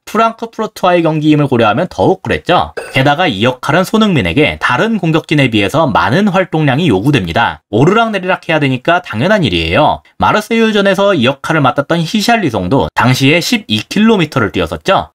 프랑크푸르트와의 경기임을 고려하면 더욱 그랬죠. 게다가 이 역할은 손흥민에게 다른 공격진에 비해서 많은 활동량이 요구됩니다. 오르락내리락 해야 되니까 당연한 일이에요. 마르세유전에서 이 역할을 맡았던 히샬리송도 당시에 12km를 뛰었었죠.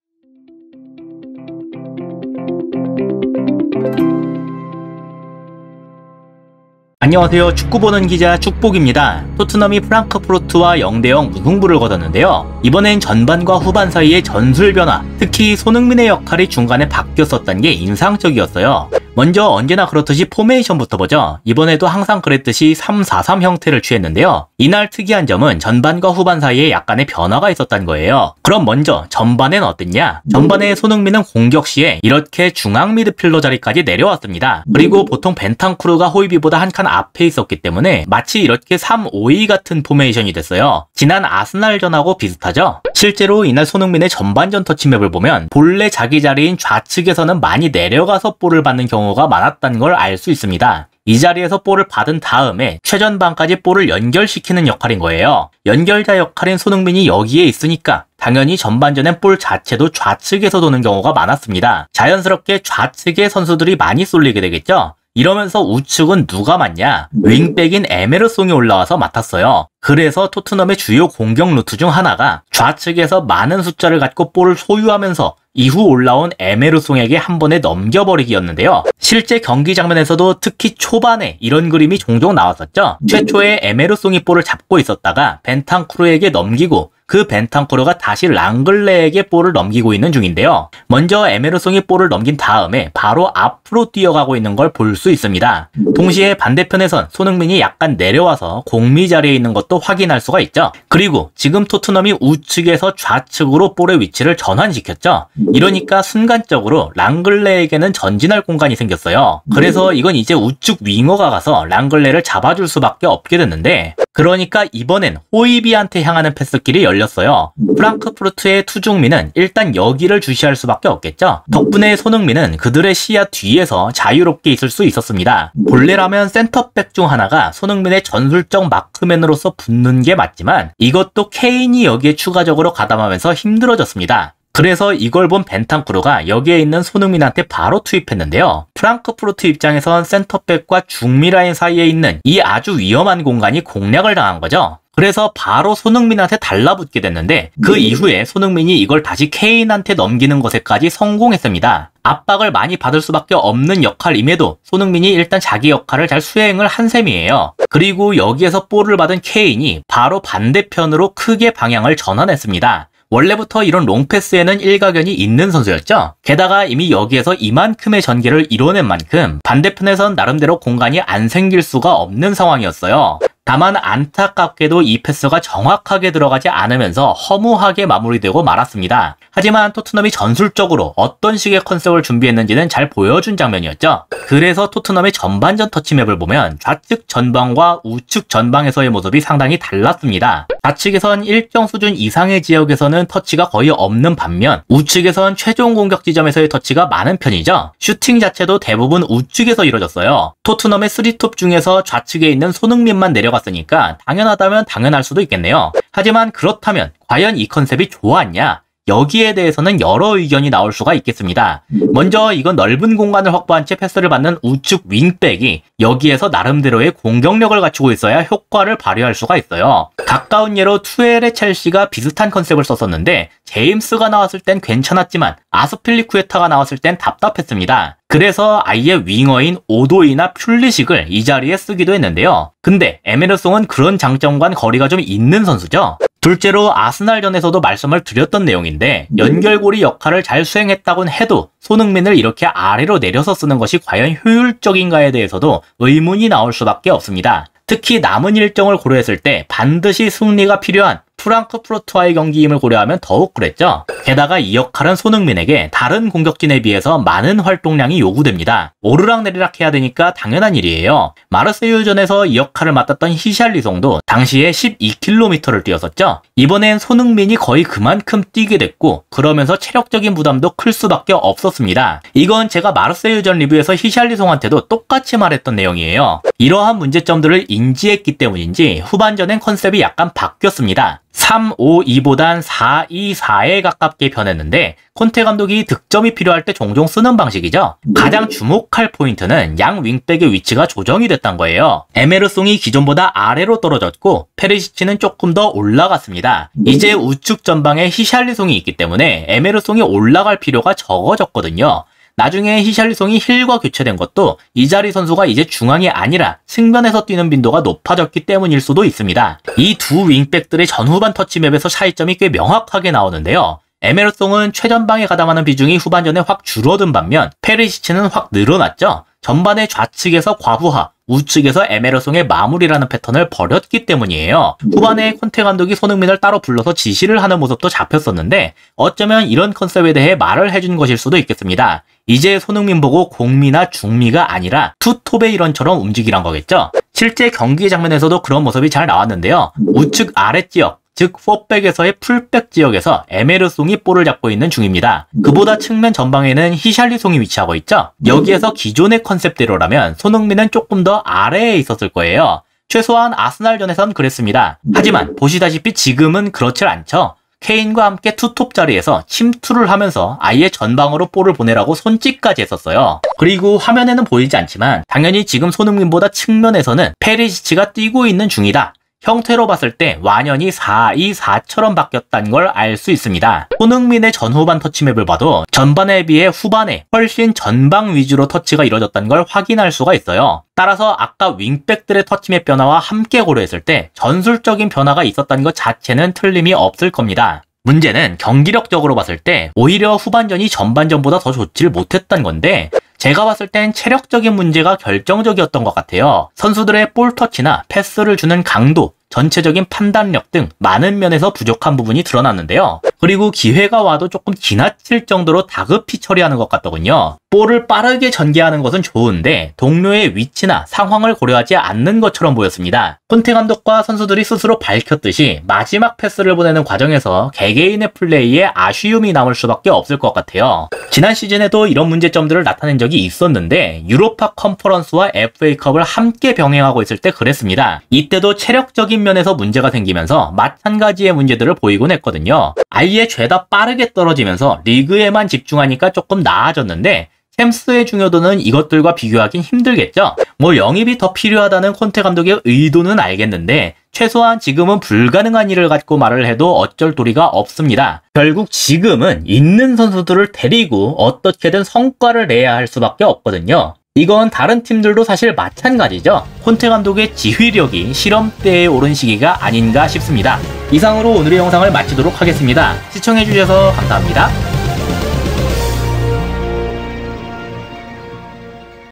안녕하세요. 축구 보는 기자 축복입니다. 토트넘이 프랑크푸르트와 0대0 무승부를 거뒀는데요. 이번엔 전반과 후반 사이의 전술 변화, 특히 손흥민의 역할이 중간에 바뀌었었던 게 인상적이었어요. 먼저 언제나 그렇듯이 포메이션부터 보죠. 이번에도 항상 그랬듯이 3-4-3 형태를 취했는데요. 이날 특이한 점은 전반과 후반 사이에 약간의 변화가 있었다는 거예요. 그럼 먼저 전반엔 어땠냐? 전반에 손흥민은 공격 시에 이렇게 중앙 미드필더 자리까지 내려왔습니다. 그리고 보통 벤탄쿠르가 호이비보다 한 칸 앞에 있었기 때문에 마치 이렇게 3-5-2 같은 포메이션이 됐어요. 지난 아스날전하고 비슷하죠? 실제로 이날 손흥민의 전반전 터치맵을 보면 본래 자기 자리인 좌측에서는 많이 내려가서 볼을 받는 경우가 많았다는 걸 알 수 있습니다. 이 자리에서 볼을 받은 다음에 최전방까지 볼을 연결시키는 역할인 거예요. 연결자 역할인 손흥민이 여기에 있으니까 당연히 전반전엔 볼 자체도 좌측에서 도는 경우가 많았습니다. 자연스럽게 좌측에 선수들이 많이 쏠리게 되겠죠? 이러면서 우측은 누가 맡냐? 윙백인 에메르송이 올라와서 맡았어요. 그래서 토트넘의 주요 공격 루트 중 하나가 좌측에서 많은 숫자를 갖고 볼을 소유하면서 이후 올라온 에메르송에게 한 번에 넘겨버리기였는데요. 실제 경기 장면에서도 특히 초반에 이런 그림이 종종 나왔었죠. 최초에 에메르송이 볼을 잡고 있었다가 벤탄쿠르에게 넘기고 그 벤탄쿠르가 다시 랑글레에게 볼을 넘기고 있는 중인데요. 먼저 에메르송이 볼을 넘긴 다음에 바로 앞으로 뛰어가고 있는 걸 볼 수 있습니다. 동시에 반대편에선 손흥민이 약간 내려와서 공미 자리에 있는 것도 확인할 수가 있죠. 그리고 지금 토트넘이 우측에서 좌측으로 볼의 위치를 전환시켰죠. 이러니까 순간적으로 랑글레에게는 전진할 공간이 생겼어요. 그래서 이건 이제 우측 윙어가 가서 랑글레를 잡아줄 수밖에 없게 됐는데, 그러니까 이번엔 호이비한테 향하는 패스길이 열렸어요. 프랑크푸르트의 투중민은 일단 여기를 주시할 수밖에 없겠죠. 덕분에 손흥민은 그들의 시야 뒤에서 자유롭게 있을 수 있었습니다. 본래라면 센터백 중 하나가 손흥민의 전술적 마크맨으로서 붙는 게 맞지만 이것도 케인이 여기에 추가적으로 가담하면서 힘들어졌습니다. 그래서 이걸 본 벤탄쿠르가 여기에 있는 손흥민한테 바로 투입했는데요. 프랑크푸르트 입장에선 센터백과 중미 라인 사이에 있는 이 아주 위험한 공간이 공략을 당한 거죠. 그래서 바로 손흥민한테 달라붙게 됐는데 그 이후에 손흥민이 이걸 다시 케인한테 넘기는 것에까지 성공했습니다. 압박을 많이 받을 수밖에 없는 역할임에도 손흥민이 일단 자기 역할을 잘 수행을 한 셈이에요. 그리고 여기에서 볼을 받은 케인이 바로 반대편으로 크게 방향을 전환했습니다. 원래부터 이런 롱패스에는 일가견이 있는 선수였죠. 게다가 이미 여기에서 이만큼의 전개를 이뤄낸 만큼 반대편에선 나름대로 공간이 안 생길 수가 없는 상황이었어요. 다만 안타깝게도 이 패스가 정확하게 들어가지 않으면서 허무하게 마무리되고 말았습니다. 하지만 토트넘이 전술적으로 어떤 식의 컨셉을 준비했는지는 잘 보여준 장면이었죠. 그래서 토트넘의 전반전 터치맵을 보면 좌측 전방과 우측 전방에서의 모습이 상당히 달랐습니다. 좌측에선 일정 수준 이상의 지역에서는 터치가 거의 없는 반면 우측에선 최종 공격 지점에서의 터치가 많은 편이죠. 슈팅 자체도 대부분 우측에서 이뤄졌어요. 토트넘의 3톱 중에서 좌측에 있는 손흥민만 내려갔으니까 당연하다면 당연할 수도 있겠네요. 하지만 그렇다면 과연 이 컨셉이 좋았냐? 여기에 대해서는 여러 의견이 나올 수가 있겠습니다. 먼저 이건 넓은 공간을 확보한 채 패스를 받는 우측 윙백이 여기에서 나름대로의 공격력을 갖추고 있어야 효과를 발휘할 수가 있어요. 가까운 예로 투엘의 첼시가 비슷한 컨셉을 썼었는데 제임스가 나왔을 땐 괜찮았지만 아스필리쿠에타가 나왔을 땐 답답했습니다. 그래서 아예 윙어인 오도이나 퓰리식을 이 자리에 쓰기도 했는데요. 근데 에메르송은 그런 장점과는 거리가 좀 있는 선수죠. 둘째로 아스날전에서도 말씀을 드렸던 내용인데 연결고리 역할을 잘 수행했다곤 해도 손흥민을 이렇게 아래로 내려서 쓰는 것이 과연 효율적인가에 대해서도 의문이 나올 수밖에 없습니다. 특히 남은 일정을 고려했을 때 반드시 승리가 필요한 프랑크푸르트와의 경기임을 고려하면 더욱 그랬죠. 게다가 이 역할은 손흥민에게 다른 공격진에 비해서 많은 활동량이 요구됩니다. 오르락내리락 해야 되니까 당연한 일이에요. 마르세유전에서 이 역할을 맡았던 히샬리송도 당시에 12km를 뛰었었죠. 이번엔 손흥민이 거의 그만큼 뛰게 됐고 그러면서 체력적인 부담도 클 수밖에 없었습니다. 이건 제가 마르세유전 리뷰에서 히샬리송한테도 똑같이 말했던 내용이에요. 이러한 문제점들을 인지했기 때문인지 후반전엔 컨셉이 약간 바뀌었습니다. 3-5-2보단 4-2-4에 가깝게 변했는데 콘테 감독이 득점이 필요할 때 종종 쓰는 방식이죠. 가장 주목할 포인트는 양 윙백의 위치가 조정이 됐단 거예요. 에메르송이 기존보다 아래로 떨어졌고 페리시치는 조금 더 올라갔습니다. 이제 우측 전방에 히샬리송이 있기 때문에 에메르송이 올라갈 필요가 적어졌거든요. 나중에 히샬리송이 힐과 교체된 것도 이 자리 선수가 이제 중앙이 아니라 측면에서 뛰는 빈도가 높아졌기 때문일 수도 있습니다. 이 두 윙백들의 전후반 터치맵에서 차이점이 꽤 명확하게 나오는데요. 에메르송은 최전방에 가담하는 비중이 후반전에 확 줄어든 반면 페리시치는 확 늘어났죠. 전반에 좌측에서 과부하, 우측에서 에메르송의 마무리라는 패턴을 버렸기 때문이에요. 후반에 콘테 감독이 손흥민을 따로 불러서 지시를 하는 모습도 잡혔었는데 어쩌면 이런 컨셉에 대해 말을 해준 것일 수도 있겠습니다. 이제 손흥민 보고 공미나 중미가 아니라 투톱의 일원처럼 움직이란 거겠죠. 실제 경기 장면에서도 그런 모습이 잘 나왔는데요. 우측 아래 지역, 즉 4백에서의 풀백 지역에서 에메르송이 볼을 잡고 있는 중입니다. 그보다 측면 전방에는 히샬리송이 위치하고 있죠. 여기에서 기존의 컨셉대로라면 손흥민은 조금 더 아래에 있었을 거예요. 최소한 아스날전에선 그랬습니다. 하지만 보시다시피 지금은 그렇지 않죠. 케인과 함께 투톱 자리에서 침투를 하면서 아예 전방으로 볼을 보내라고 손짓까지 했었어요. 그리고 화면에는 보이지 않지만 당연히 지금 손흥민보다 측면에서는 페리시치가 뛰고 있는 중이다. 형태로 봤을 때 완연히 4-2-4처럼 바뀌었다는 걸 알 수 있습니다. 손흥민의 전후반 터치맵을 봐도 전반에 비해 후반에 훨씬 전방 위주로 터치가 이뤄졌다는 걸 확인할 수가 있어요. 따라서 아까 윙백들의 터치맵 변화와 함께 고려했을 때 전술적인 변화가 있었다는 것 자체는 틀림이 없을 겁니다. 문제는 경기력적으로 봤을 때 오히려 후반전이 전반전보다 더 좋지를 못했던 건데 제가 봤을 땐 체력적인 문제가 결정적이었던 것 같아요. 선수들의 볼 터치나 패스를 주는 강도, 전체적인 판단력 등 많은 면에서 부족한 부분이 드러났는데요. 그리고 기회가 와도 조금 지나칠 정도로 다급히 처리하는 것 같더군요. 볼을 빠르게 전개하는 것은 좋은데 동료의 위치나 상황을 고려하지 않는 것처럼 보였습니다. 콘테 감독과 선수들이 스스로 밝혔듯이 마지막 패스를 보내는 과정에서 개개인의 플레이에 아쉬움이 남을 수밖에 없을 것 같아요. 지난 시즌에도 이런 문제점들을 나타낸 적이 있었는데 유로파 컨퍼런스와 FA컵을 함께 병행하고 있을 때 그랬습니다. 이때도 체력적인 면에서 문제가 생기면서 마찬가지의 문제들을 보이곤 했거든요. 아예 죄다 빠르게 떨어지면서 리그에만 집중하니까 조금 나아졌는데 챔스의 중요도는 이것들과 비교하긴 힘들겠죠. 영입이 더 필요하다는 콘테 감독의 의도는 알겠는데 최소한 지금은 불가능한 일을 갖고 말을 해도 어쩔 도리가 없습니다. 결국 지금은 있는 선수들을 데리고 어떻게든 성과를 내야 할 수밖에 없거든요. 이건 다른 팀들도 사실 마찬가지죠. 콘테 감독의 지휘력이 실험대에 오른 시기가 아닌가 싶습니다. 이상으로 오늘의 영상을 마치도록 하겠습니다. 시청해주셔서 감사합니다.